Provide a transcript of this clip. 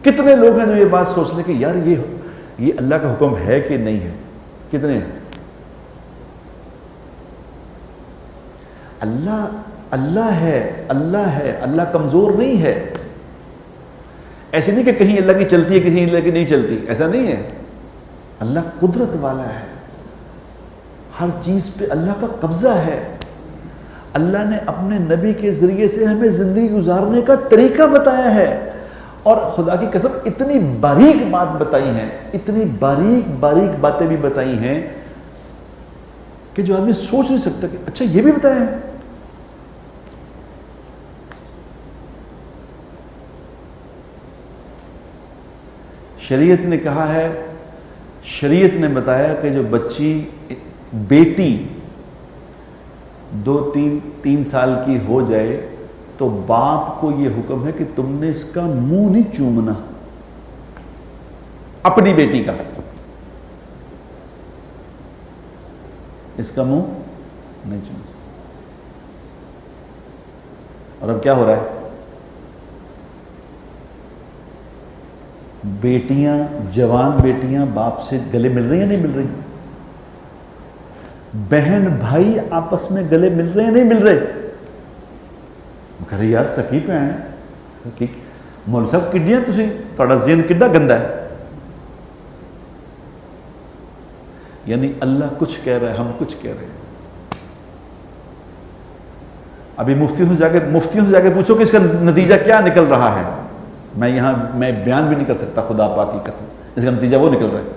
کتنے لوگ ہیں جو یہ بات سوچ لیں کہ یار یہ اللہ کا حکم ہے کہ نہیں ہے؟ کتنے ہیں؟ اللہ ہے، اللہ ہے، اللہ کمزور نہیں ہے۔ ایسے نہیں کہ کہیں اللہ کی چلتی ہے کہیں اللہ کی نہیں چلتی، ایسا نہیں ہے۔ اللہ قدرت والا ہے، ہر چیز پہ اللہ کا قبضہ ہے۔ اللہ نے اپنے نبی کے ذریعے سے ہمیں زندگی گزارنے کا طریقہ بتایا ہے، اور خدا کی قسم اتنی باریک بات بتائی ہیں، اتنی باریک باتیں بھی بتائی ہیں کہ جو آدمی سوچ نہیں سکتا کہ اچھا یہ بھی بتایا ہے۔ شریعت نے کہا ہے، شریعت نے بتایا کہ جو بچی بیٹی 2-3 سال کی ہو جائے تو باپ کو یہ حکم ہے کہ تم نے اس کا منہ نہیں چومنا، اپنی بیٹی کا، اس کا منہ نہیں چومنا۔ اور اب کیا ہو رہا ہے؟ بیٹیاں، جوان بیٹیاں باپ سے گلے مل رہی ہیں نہیں مل رہی؟ بہن بھائی آپس میں گلے مل رہے ہیں نہیں مل رہے؟ کہہ رہے یار سکی پہ ہیں، مول صاحب کڈیاں تسی، تھوڑا ذہن کڈا گندا ہے۔ یعنی اللہ کچھ کہہ رہا ہے، ہم کچھ کہہ رہے ہیں۔ ابھی مفتیوں سے جا کے پوچھو کہ اس کا نتیجہ کیا نکل رہا ہے، میں بیان بھی نہیں کر سکتا، خدا پاک کی قسم، اس کا نتیجہ وہ نکل رہا ہے۔